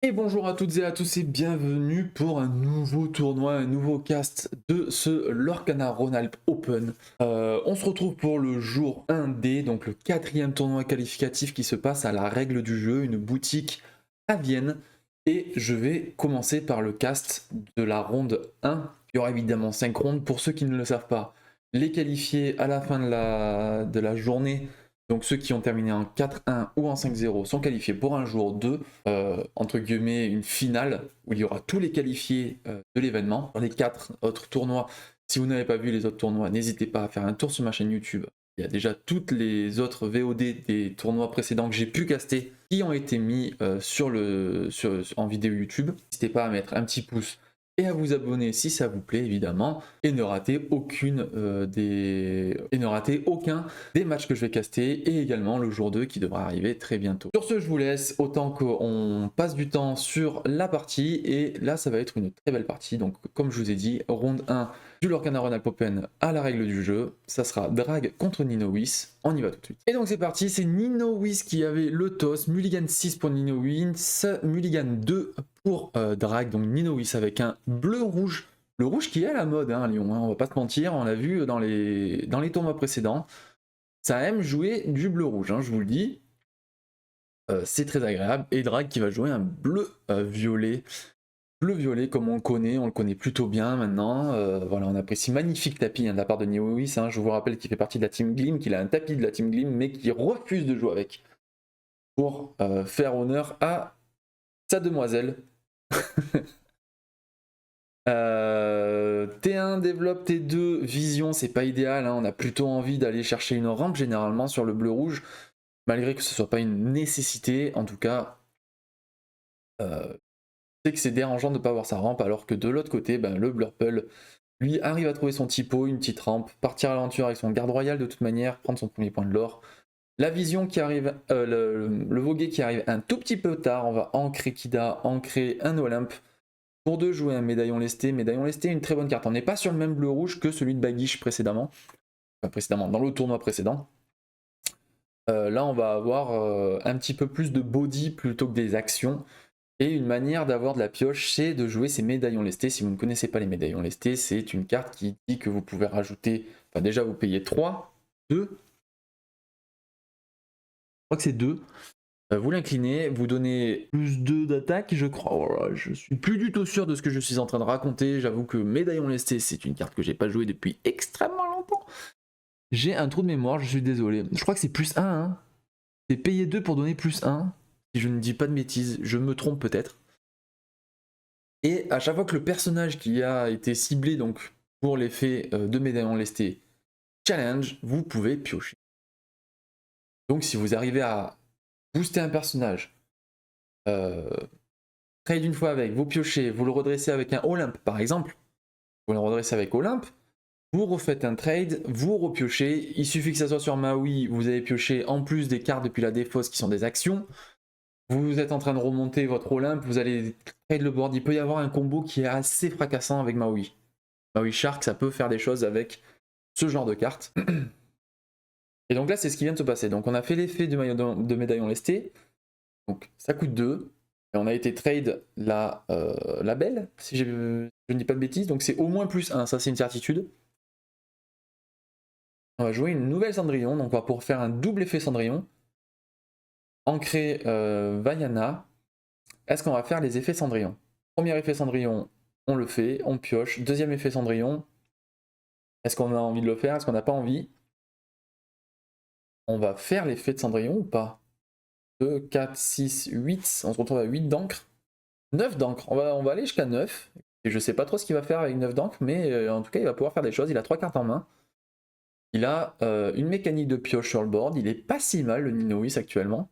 Et bonjour à toutes et à tous et bienvenue pour un nouveau tournoi, un nouveau cast de ce Lorcana Rhône-Alpes Open. On se retrouve pour le jour 1D, donc le quatrième tournoi qualificatif qui se passe à la règle du jeu, une boutique à Vienne. Et je vais commencer par le cast de la ronde 1. Il y aura évidemment 5 rondes. Pour ceux qui ne le savent pas, les qualifiés à la fin de la journée, donc ceux qui ont terminé en 4-1 ou en 5-0 sont qualifiés pour un jour 2, entre guillemets une finale où il y aura tous les qualifiés de l'événement. Dans les 4 autres tournois, si vous n'avez pas vu les autres tournois, n'hésitez pas à faire un tour sur ma chaîne YouTube. Il y a déjà toutes les autres VOD des tournois précédents que j'ai pu caster qui ont été mis en vidéo YouTube. N'hésitez pas à mettre un petit pouce et à vous abonner si ça vous plaît évidemment, et ne ratez aucun des matchs que je vais caster, et également le jour 2 qui devra arriver très bientôt. Sur ce, je vous laisse, autant qu'on passe du temps sur la partie, et là ça va être une très belle partie. Donc comme je vous ai dit, ronde 1 du Lorcana Rhône-Alpes Open à la règle du jeu, ça sera Drag contre Ninowiss, on y va tout de suite. Et donc c'est parti, c'est Ninowiss qui avait le toss, Mulligan 6 pour Ninowiss, Mulligan 2 pour Drag, donc Ninowiss avec un bleu-rouge. Le rouge qui est à la mode à Lyon, hein, on va pas se mentir, on l'a vu dans les tournois précédents. Ça aime jouer du bleu-rouge, hein, je vous le dis. C'est très agréable. Et Drag qui va jouer un bleu-violet. Bleu-violet comme on le connaît plutôt bien maintenant. Voilà, on apprécie magnifique tapis hein, de la part de Niois. Hein. Je vous rappelle qu'il fait partie de la Team Glim, qu'il a un tapis de la Team Glim, mais qui refuse de jouer avec. Pour faire honneur à sa demoiselle. T1 développe T2 vision, c'est pas idéal, hein. On a plutôt envie d'aller chercher une rampe généralement sur le bleu-rouge, malgré que ce soit pas une nécessité. En tout cas, c'est que c'est dérangeant de ne pas avoir sa rampe, alors que de l'autre côté, ben, le Blurple, lui, arrive à trouver son typo, une petite rampe, partir à l'aventure avec son garde royal de toute manière, prendre son premier point de l'or. La vision qui arrive, le Voguet qui arrive un tout petit peu tard, on va ancrer Kida, ancrer un Olympe. Pour 2, jouer un médaillon lesté. Médaillon lesté, une très bonne carte. On n'est pas sur le même bleu-rouge que celui de Bagish précédemment. Enfin, précédemment, dans le tournoi précédent. Là, on va avoir un petit peu plus de body plutôt que des actions. Et une manière d'avoir de la pioche, c'est de jouer ces médaillons lestés. Si vous ne connaissez pas les médaillons lestés, c'est une carte qui dit que vous pouvez rajouter... Enfin, déjà, vous payez 3, 2. Je crois que c'est 2. Vous l'inclinez, vous donnez plus 2 d'attaque, je crois. Oh là, je suis plus du tout sûr de ce que je suis en train de raconter. J'avoue que Médaillon Lesté, c'est une carte que j'ai pas jouée depuis extrêmement longtemps. J'ai un trou de mémoire, je suis désolé. Je crois que c'est plus 1. Hein. C'est payer 2 pour donner plus 1. Si je ne dis pas de bêtises, je me trompe peut-être. Et à chaque fois que le personnage qui a été ciblé donc pour l'effet de Médaillon Lesté challenge, vous pouvez piocher. Donc si vous arrivez à booster un personnage, trade une fois avec, vous piochez, vous le redressez avec un Olympe par exemple, vous le redressez avec Olympe, vous refaites un trade, vous repiochez, il suffit que ça soit sur Maui, vous avez pioché en plus des cartes depuis la défausse qui sont des actions, vous êtes en train de remonter votre Olympe, vous allez trade le board, il peut y avoir un combo qui est assez fracassant avec Maui. Maui Shark, ça peut faire des choses avec ce genre de cartes. Et donc là, c'est ce qui vient de se passer. Donc on a fait l'effet de médaillon lesté, donc ça coûte 2, et on a été trade la belle, si je ne dis pas de bêtises, donc c'est au moins plus 1, ça c'est une certitude. On va jouer une nouvelle Cendrillon, donc on va pouvoir faire un double effet Cendrillon. Ancrer Vaiana. Est-ce qu'on va faire les effets Cendrillon? Premier effet Cendrillon, on le fait, on pioche. Deuxième effet Cendrillon, est-ce qu'on a envie de le faire? Est-ce qu'on n'a pas envie? On va faire l'effet de Cendrillon ou pas? 2, 4, 6, 8, on se retrouve à 8 d'encre. 9 d'encre, on va aller jusqu'à 9. Et je sais pas trop ce qu'il va faire avec 9 d'encre, mais en tout cas il va pouvoir faire des choses, il a 3 cartes en main. Il a une mécanique de pioche sur le board, il est pas si mal le Ninowiss actuellement.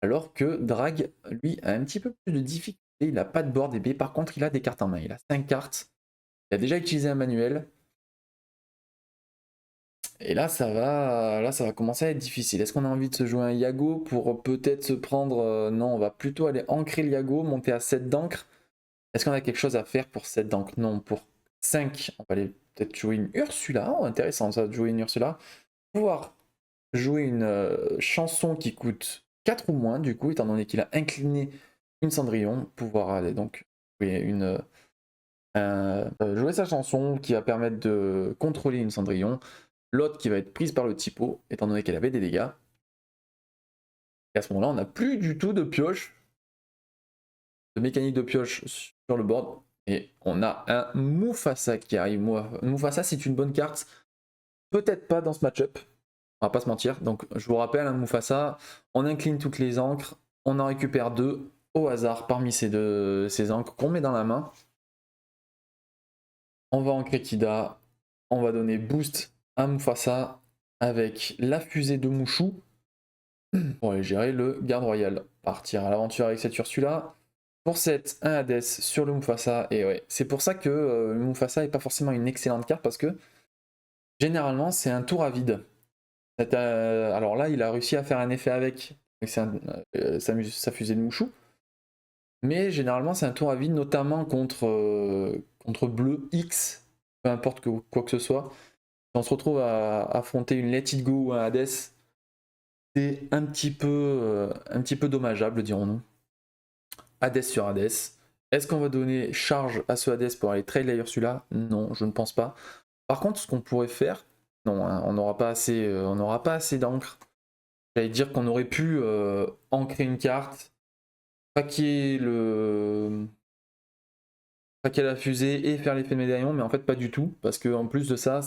Alors que Drag, lui, a un petit peu plus de difficulté, il n'a pas de board épée, par contre il a des cartes en main, il a 5 cartes. Il a déjà utilisé un manuel. Et là ça va commencer à être difficile. Est-ce qu'on a envie de se jouer un Yago pour peut-être se prendre... non, on va plutôt aller ancrer le Yago, monter à 7 d'encre. Est-ce qu'on a quelque chose à faire pour 7 d'encre? Non, pour 5, on va aller peut-être jouer une Ursula. Oh, intéressant ça, de jouer une Ursula. Pouvoir jouer une chanson qui coûte 4 ou moins, du coup, étant donné qu'il a incliné une Cendrillon, pouvoir aller donc jouer sa chanson qui va permettre de contrôler une Cendrillon. L'autre qui va être prise par le typo, étant donné qu'elle avait des dégâts. Et à ce moment-là, on n'a plus du tout de pioche, de mécanique de pioche sur le board. Et on a un Mufasa qui arrive. Mufasa, c'est une bonne carte. Peut-être pas dans ce match-up. On va pas se mentir. Donc, je vous rappelle, un Mufasa, on incline toutes les encres. On en récupère 2 au hasard parmi ces encres qu'on met dans la main. On va ancrer Kida. On va donner boost à Mufasa avec la fusée de Mushu pour aller gérer le garde royal. Partir à l'aventure avec cette Ursula. Pour 7, un Hades sur le Mufasa. Et ouais, c'est pour ça que le Mufasa n'est pas forcément une excellente carte parce que généralement c'est un tour à vide. Alors là, il a réussi à faire un effet avec sa fusée de Mushu. Mais généralement, c'est un tour à vide, notamment contre bleu X, peu importe quoi que ce soit. Si on se retrouve à affronter une Let It Go ou un Hades, c'est un petit peu dommageable, dirons-nous. Hades sur Hades. Est-ce qu'on va donner charge à ce Hades pour aller trade la Ursula? Non, je ne pense pas. Par contre, ce qu'on pourrait faire, non, hein, on n'aura pas assez d'encre. J'allais dire qu'on aurait pu ancrer une carte, paquer la fusée et faire l'effet de médaillon, mais en fait pas du tout, parce qu'en plus de ça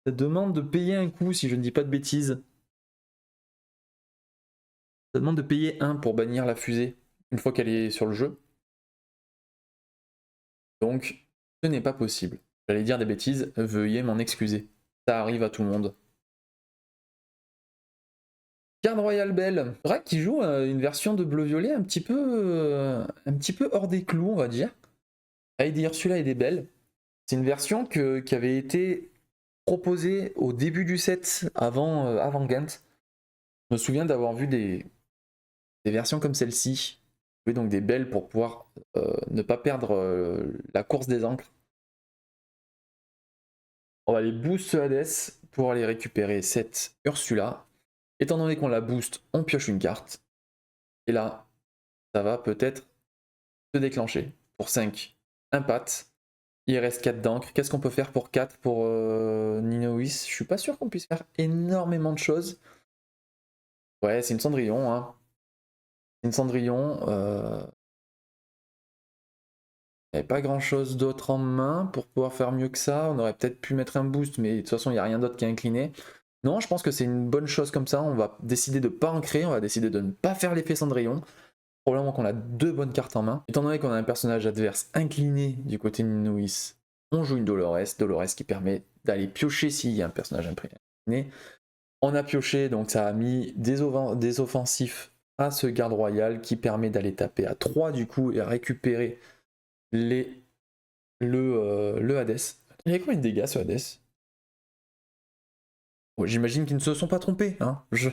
demande de payer un coup, si je ne dis pas de bêtises. Ça demande de payer 1 pour bannir la fusée, une fois qu'elle est sur le jeu. Donc, ce n'est pas possible. J'allais dire des bêtises, veuillez m'en excuser. Ça arrive à tout le monde. Card Royal Bell. Braque qui joue une version de bleu-violet un petit peu hors des clous, on va dire. Avec des Ursula et des Belles. C'est une version qui avait été proposée au début du set, avant Gant. Je me souviens d'avoir vu des versions comme celle-ci. Donc des Belles pour pouvoir ne pas perdre la course des encres. On va les boost Hades pour aller récupérer cette Ursula. Étant donné qu'on la boost, on pioche une carte. Et là, ça va peut-être se déclencher. Pour 5, un pat. Il reste 4 d'encre. Qu'est-ce qu'on peut faire pour 4 pour Ninois? Je suis pas sûr qu'on puisse faire énormément de choses. Ouais, c'est une Cendrillon. Hein. C'est une Cendrillon. Il n'y avait pas grand-chose d'autre en main pour pouvoir faire mieux que ça. On aurait peut-être pu mettre un boost, mais de toute façon, il n'y a rien d'autre qui est incliné. Non, je pense que c'est une bonne chose comme ça. On va décider de ne pas ancrer, on va décider de ne pas faire l'effet Cendrillon. Probablement qu'on a 2 bonnes cartes en main. Étant donné qu'on a un personnage adverse incliné du côté de Ninois, on joue une Dolores. Dolores qui permet d'aller piocher s'il y a un personnage incliné. On a pioché, donc ça a mis des offensifs à ce garde royal qui permet d'aller taper à 3 du coup et à récupérer le Hades. Il y a combien de dégâts ce Hades? Bon, j'imagine qu'ils ne se sont pas trompés. Hein. Je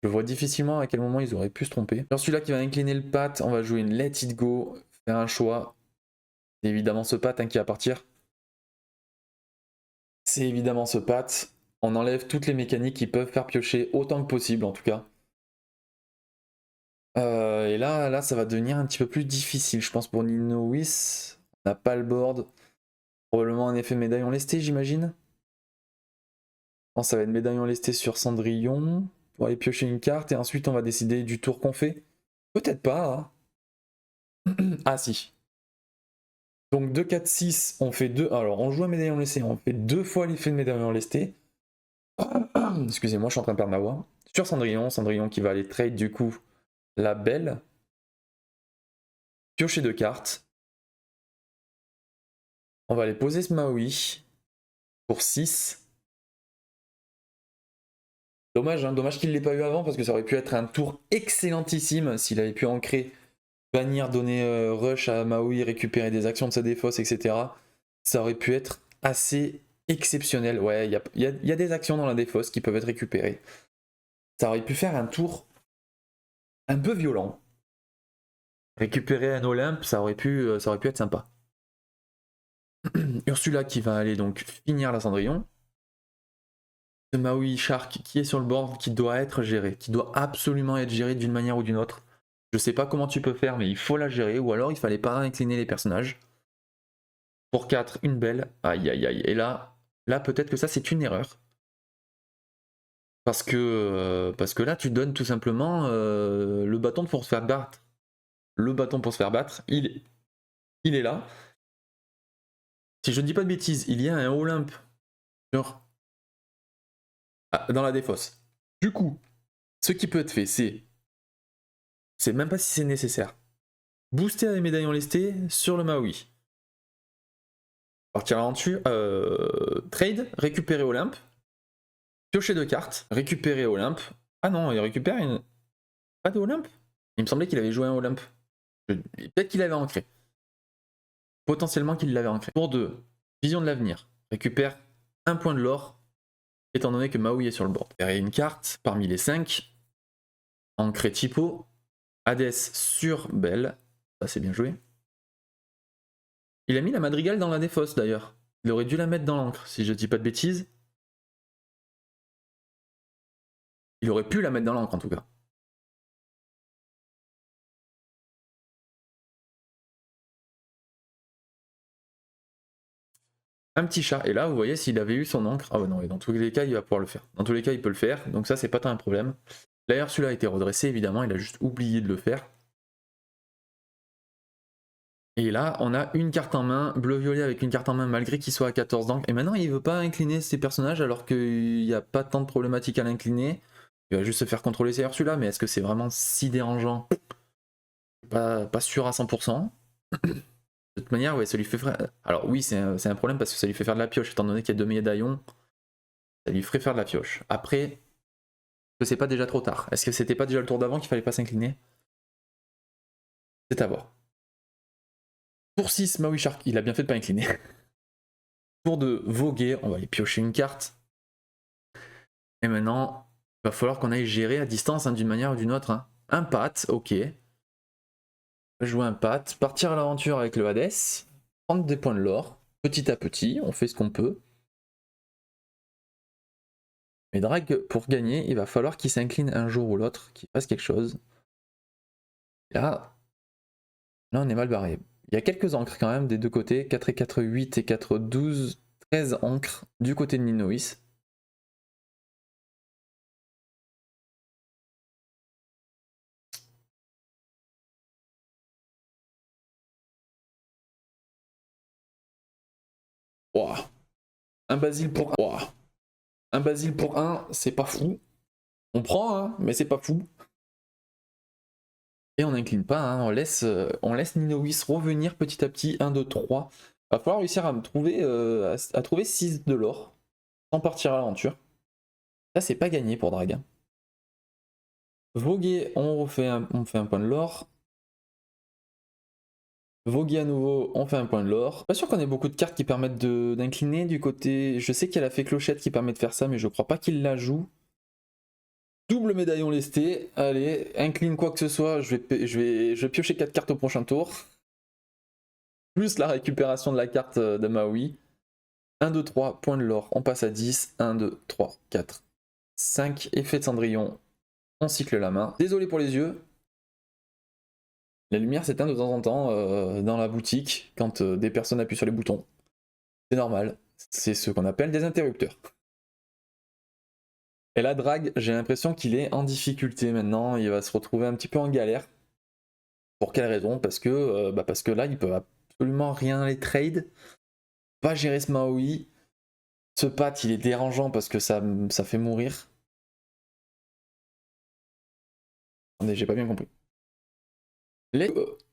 vois difficilement à quel moment ils auraient pu se tromper. Alors celui-là qui va incliner le pat, on va jouer une Let It Go, faire un choix. C'est évidemment ce pat qui va partir. C'est évidemment ce pat. On enlève toutes les mécaniques qui peuvent faire piocher autant que possible en tout cas. Et là, ça va devenir un petit peu plus difficile, je pense, pour Ninois. On n'a pas le board. Probablement un effet médaillon lesté, j'imagine. Je pense que ça va être médaillon lesté sur Cendrillon. Pour aller piocher une carte et ensuite on va décider du tour qu'on fait. Peut-être pas. Hein. Ah si. Donc 2, 4, 6, on fait 2. Alors on joue un médaillon lesté, on fait 2 fois l'effet de médaillon lesté. Excusez-moi, je suis en train de perdre ma voix. Sur Cendrillon, Cendrillon qui va aller trade du coup la Belle. Piocher 2 cartes. On va aller poser ce Maui pour 6. Dommage, hein, dommage qu'il ne l'ait pas eu avant parce que ça aurait pu être un tour excellentissime s'il avait pu ancrer, bannir, donner rush à Maui, récupérer des actions de sa défausse, etc. Ça aurait pu être assez exceptionnel. Ouais, il y a des actions dans la défausse qui peuvent être récupérées. Ça aurait pu faire un tour un peu violent. Récupérer un Olympe, ça aurait pu être sympa. Ursula qui va aller donc finir la Cendrillon. Ce Maui Shark qui est sur le board, qui doit être géré, qui doit absolument être géré d'une manière ou d'une autre. Je sais pas comment tu peux faire, mais il faut la gérer. Ou alors il fallait pas incliner les personnages. Pour 4, une belle. Aïe aïe aïe. Et là peut-être que ça c'est une erreur. Parce que là tu donnes tout simplement le bâton pour se faire battre. Le bâton pour se faire battre, il est là. Si je ne dis pas de bêtises, il y a un Olympe dans la défausse. Du coup, ce qui peut être fait, c'est même pas si c'est nécessaire. Booster les médaillons lestés sur le Maui. Partir à l'aventure, trade, récupérer Olympe, piocher 2 cartes, récupérer Olympe. Ah non, il récupère une. Pas de Olympe. Il me semblait qu'il avait joué un Olympe. Peut-être qu'il avait ancré. Potentiellement qu'il l'avait ancré. Pour 2, vision de l'avenir. Récupère un point de l'or, étant donné que Maui est sur le board. Et une carte parmi les 5. Ancré typo. Hades sur Belle. Ça c'est bien joué. Il a mis la madrigale dans la défausse d'ailleurs. Il aurait dû la mettre dans l'encre, si je dis pas de bêtises. Il aurait pu la mettre dans l'encre en tout cas. Un petit chat. Et là, vous voyez, s'il avait eu son encre. Ah ouais, non, et dans tous les cas, il va pouvoir le faire. Dans tous les cas, il peut le faire. Donc ça, c'est pas tant un problème. D'ailleurs, celui-là a été redressé, évidemment. Il a juste oublié de le faire. Et là, on a une carte en main, bleu-violet avec une carte en main malgré qu'il soit à 14 d'encre. Et maintenant, il veut pas incliner ses personnages alors qu'il n'y a pas tant de problématiques à l'incliner. Il va juste se faire contrôler ses celui-là, mais est-ce que c'est vraiment si dérangeant? Pas sûr à 100%. De toute manière, ouais, ça lui fait faire. Alors oui, c'est un problème parce que ça lui fait faire de la pioche, étant donné qu'il y a 2 médaillons. Ça lui ferait faire de la pioche. Après, est-ce que c'est pas déjà trop tard? Est-ce que c'était pas déjà le tour d'avant qu'il fallait pas s'incliner? C'est à voir. Tour 6, Maui Shark, il a bien fait de pas incliner. Tour de voguer, on va aller piocher une carte. Et maintenant, il va falloir qu'on aille gérer à distance hein, d'une manière ou d'une autre. Hein. Un pat, ok. Jouer un pat, partir à l'aventure avec le Hades, prendre des points de l'or, petit à petit, on fait ce qu'on peut. Mais Drag, pour gagner, il va falloir qu'il s'incline un jour ou l'autre, qu'il fasse quelque chose. Là, on est mal barré. Il y a quelques encres quand même des deux côtés, 4 et 4, 8 et 4, 12, 13 encres du côté de Ninois. Wow. Un Basile pour 1. Wow. Un Basile pour 1, c'est pas fou. On prend, hein, mais c'est pas fou. Et on n'incline pas, hein, on laisse Ninois revenir petit à petit, 1, 2, 3. Va falloir réussir à me trouver, à trouver 6 de l'or, sans partir à l'aventure. Là, c'est pas gagné pour Drag. Voguer, on fait un point de l'or. Voguer à nouveau, on fait un point de l'or. Pas sûr qu'on ait beaucoup de cartes qui permettent d'incliner du côté... Je sais qu'il y a la fée clochette qui permet de faire ça, mais je crois pas qu'il la joue. Double médaillon lesté. Allez, incline quoi que ce soit. Je vais piocher 4 cartes au prochain tour. Plus la récupération de la carte de Maui. 1, 2, 3, point de l'or. On passe à 10. 1, 2, 3, 4, 5. Effet de Cendrillon. On cycle la main. Désolé pour les yeux. La lumière s'éteint de temps en temps dans la boutique quand des personnes appuient sur les boutons. C'est normal. C'est ce qu'on appelle des interrupteurs. Et la Drag, j'ai l'impression qu'il est en difficulté maintenant. Il va se retrouver un petit peu en galère. Pour quelle raison? Parce que là, il peut absolument rien les trade. Pas gérer ce Maui. Ce pat, il est dérangeant parce que ça fait mourir. Attendez, j'ai pas bien compris.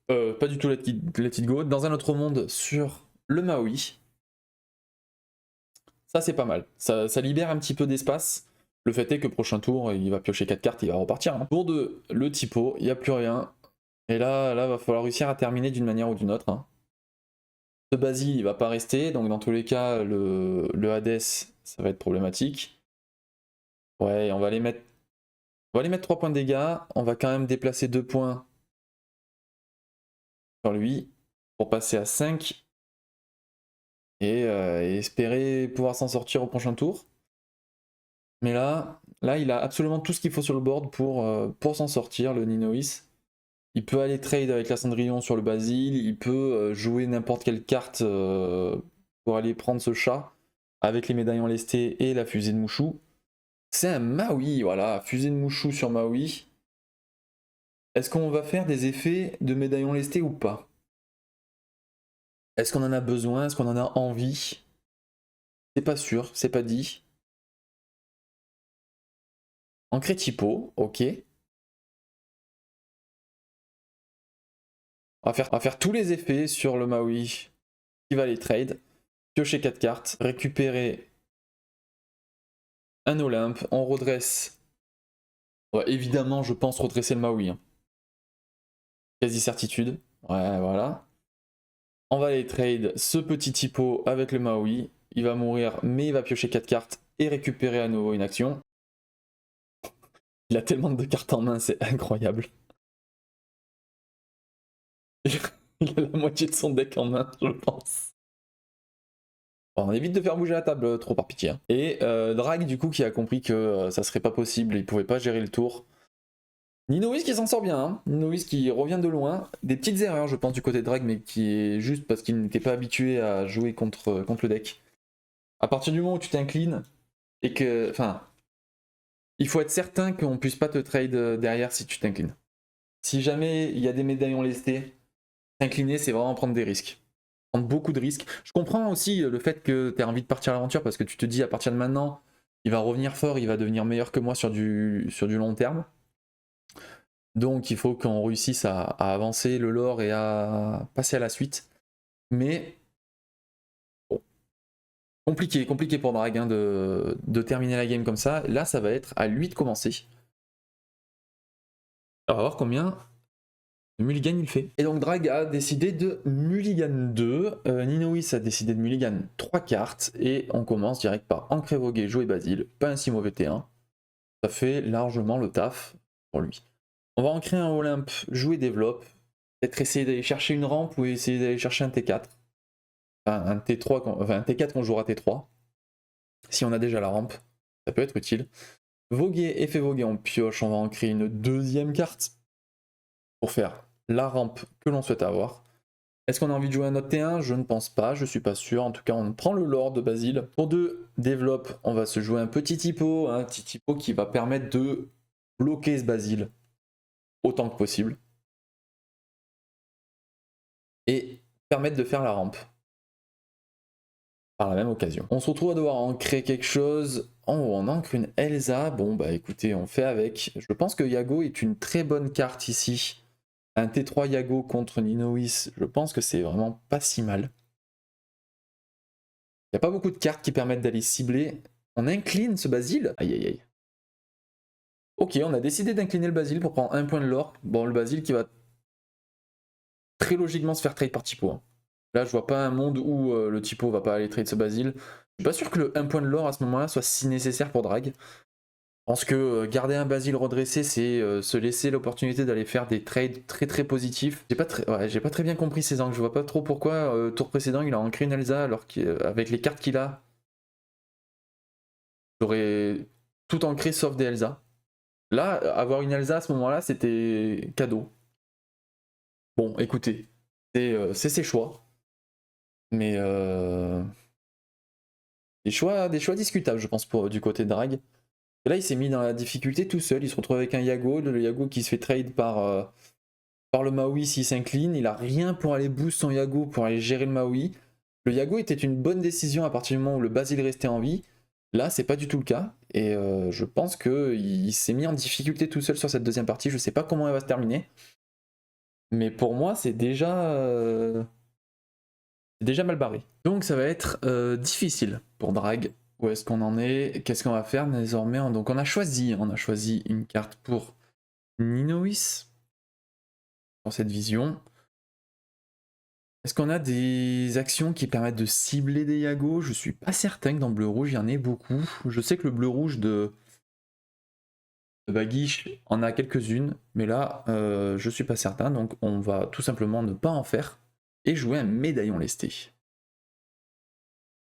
Pas du tout let it go. Dans un autre monde, sur le Maui. Ça, c'est pas mal. Ça libère un petit peu d'espace. Le fait est que prochain tour, il va piocher 4 cartes, il va repartir. Hein. Tour 2, le typo, il n'y a plus rien. Et là, va falloir réussir à terminer d'une manière ou d'une autre. Hein. Ce Basile, il va pas rester, donc dans tous les cas, le Hades, ça va être problématique. Ouais, on va aller mettre 3 points de dégâts. On va quand même déplacer 2 points sur lui pour passer à 5. Et espérer pouvoir s'en sortir au prochain tour. Mais là, il a absolument tout ce qu'il faut sur le board pour s'en sortir, le Ninois. Il peut aller trade avec la Cendrillon sur le Basile, il peut jouer n'importe quelle carte pour aller prendre ce chat avec les médaillons lestés et la fusée de Mouchou. C'est un Maui, voilà, fusée de Mouchou sur Maui. Est-ce qu'on va faire des effets de médaillons lestés ou pas? Est-ce qu'on en a besoin? Est-ce qu'on en a envie? C'est pas sûr, c'est pas dit. Ancré typo, ok. On va faire tous les effets sur le Maui qui va les trade. Piocher 4 cartes, récupérer un Olympe, on redresse. Ouais, évidemment, je pense redresser le Maui. Hein. Quasi certitude. Ouais, voilà. On va aller trade ce petit typo avec le Maui. Il va mourir, mais il va piocher 4 cartes et récupérer à nouveau une action. Il a tellement de cartes en main, c'est incroyable. Il a la moitié de son deck en main, je pense. Bon, on évite de faire bouger la table trop par pitié. Hein. Et Drag, du coup, qui a compris que ça serait pas possible, il pouvait pas gérer le tour. Ninois qui s'en sort bien, hein. Ninois qui revient de loin. Des petites erreurs, je pense, du côté de Drag, mais qui est juste parce qu'il n'était pas habitué à jouer contre le deck. À partir du moment où tu t'inclines, et que. Enfin. Il faut être certain qu'on puisse pas te trade derrière si tu t'inclines. Si jamais il y a des médaillons lestés, t'incliner, c'est vraiment prendre des risques. Prendre beaucoup de risques. Je comprends aussi le fait que tu aies envie de partir à l'aventure parce que tu te dis à partir de maintenant, il va revenir fort, il va devenir meilleur que moi sur du long terme. Donc il faut qu'on réussisse à avancer le lore et à passer à la suite. Mais bon, compliqué pour Drag hein, de terminer la game comme ça. Là, ça va être à lui de commencer. Alors, on va voir combien de mulligan il fait. Et donc Drag a décidé de mulligan 2. Ninois a décidé de mulligan 3 cartes. Et on commence direct par Ancré Vogué, jouer Basile. Pas un si mauvais T1. Ça fait largement le taf pour lui. On va en créer un Olympe, jouer développe. Peut-être essayer d'aller chercher une rampe ou essayer d'aller chercher un T4. Enfin, un T3, enfin un T4 qu'on jouera T3. Si on a déjà la rampe, ça peut être utile. Voguer, effet Voguer, on pioche, on va en créer une deuxième carte pour faire la rampe que l'on souhaite avoir. Est-ce qu'on a envie de jouer un autre T1? Je ne pense pas, je suis pas sûr. En tout cas, on prend le lore de Basile. Pour 2, développe, on va se jouer un petit typo qui va permettre de bloquer ce Basile autant que possible. Et permettre de faire la rampe. Par la même occasion. On se retrouve à devoir ancrer quelque chose. En haut, on ancre une Elsa. Bon, bah écoutez, on fait avec. Je pense que Yago est une très bonne carte ici. Un T3 Yago contre Ninois, je pense que c'est vraiment pas si mal. Il n'y a pas beaucoup de cartes qui permettent d'aller cibler. On incline ce Basile. Aïe aïe aïe. Ok, on a décidé d'incliner le Basile pour prendre un point de lore. Bon, le Basile qui va très logiquement se faire trade par typo. Hein. Là, je vois pas un monde où le typo va pas aller trade ce Basile. Je suis pas sûr que le 1 point de lore à ce moment-là soit si nécessaire pour Drag. Je pense que garder un Basile redressé, c'est se laisser l'opportunité d'aller faire des trades très très positifs. J'ai pas très bien compris ces angles. Je vois pas trop pourquoi tour précédent il a ancré une Elsa alors qu'avec les cartes qu'il a, il aurait tout ancré sauf des Elsa. Là, avoir une Elsa à ce moment-là, c'était cadeau. Bon, écoutez, c'est ses choix. Mais des choix discutables, je pense, du côté de Drag. Et là, il s'est mis dans la difficulté tout seul. Il se retrouve avec un Yago, le Yago qui se fait trade par le Maui s'il s'incline. Il a rien pour aller boost son Yago, pour aller gérer le Maui. Le Yago était une bonne décision à partir du moment où le Basile restait en vie. Là, c'est pas du tout le cas. Et je pense qu'il s'est mis en difficulté tout seul sur cette deuxième partie. Je sais pas comment elle va se terminer. Mais pour moi, c'est déjà mal barré. Donc ça va être difficile pour Drag. Où est-ce qu'on en est? Qu'est-ce qu'on va faire désormais? Donc on a choisi une carte pour Ninois dans cette vision. Est-ce qu'on a des actions qui permettent de cibler des Yago? Je suis pas certain que dans bleu-rouge il y en ait beaucoup. Je sais que le bleu-rouge de Baguiche en a quelques-unes, mais là je suis pas certain, donc on va tout simplement ne pas en faire et jouer un médaillon lesté.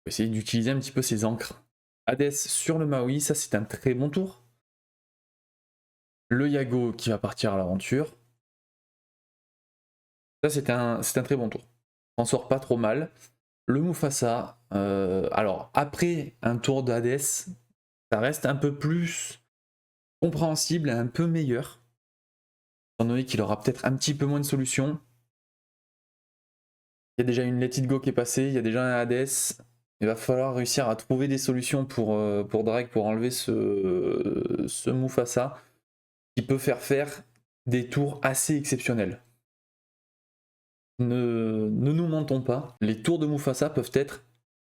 Essayer d'utiliser un petit peu ses encres. Hades sur le Maui, ça c'est un très bon tour. Le Yago qui va partir à l'aventure. Ça, c'est un très bon tour. On s'en sort pas trop mal. Le Mufasa, alors après un tour d'Hadès, ça reste un peu plus compréhensible et un peu meilleur. Étant donné qu'il aura peut-être un petit peu moins de solutions. Il y a déjà une Let It Go qui est passée, il y a déjà un Hades. Il va falloir réussir à trouver des solutions pour Drake pour enlever ce Mufasa qui peut faire des tours assez exceptionnels. Ne nous mentons pas, les tours de Mufasa peuvent être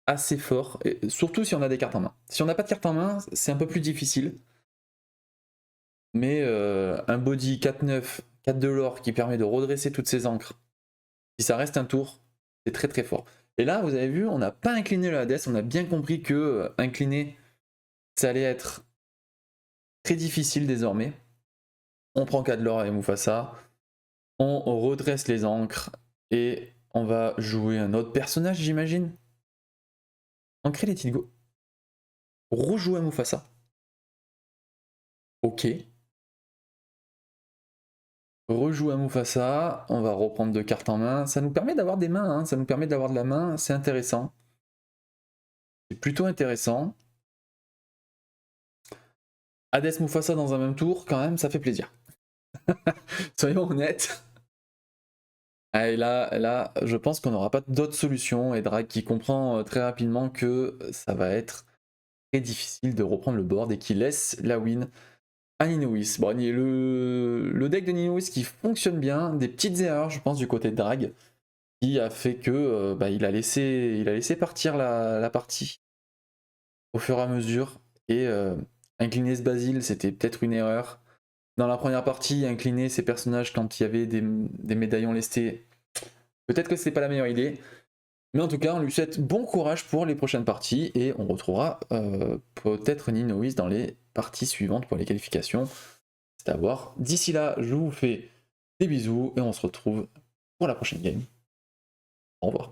assez forts, et surtout si on a des cartes en main. Si on n'a pas de cartes en main, c'est un peu plus difficile. Mais un body 4-9, 4 de l'or qui permet de redresser toutes ses ancres, si ça reste un tour, c'est très très fort. Et là, vous avez vu, on n'a pas incliné le Hades, on a bien compris que incliner, ça allait être très difficile désormais. On prend 4 de l'or et Mufasa, on redresse les ancres, et on va jouer un autre personnage, j'imagine. Ancrer les Tidgo. Rejouer à Mufasa. Ok. Rejouer à Mufasa, on va reprendre 2 cartes en main. Ça nous permet d'avoir des mains, hein. Ça nous permet d'avoir de la main, c'est intéressant. C'est plutôt intéressant. Hades Mufasa dans un même tour, quand même, ça fait plaisir. Soyons honnêtes. Ah, et là, je pense qu'on n'aura pas d'autre solution, et Drake qui comprend très rapidement que ça va être très difficile de reprendre le board et qui laisse la win à Ninouis. Bon, le deck de Ninouis qui fonctionne bien, des petites erreurs, je pense, du côté de Drag, qui a fait que il a laissé partir la partie au fur et à mesure, et incliner ce Basile, c'était peut-être une erreur. Dans la première partie, incliner ces personnages quand il y avait des médaillons lestés, peut-être que c'était pas la meilleure idée. Mais en tout cas, on lui souhaite bon courage pour les prochaines parties, et on retrouvera peut-être Ninouis dans les parties suivantes pour les qualifications. C'est à voir. D'ici là, je vous fais des bisous et on se retrouve pour la prochaine game. Au revoir.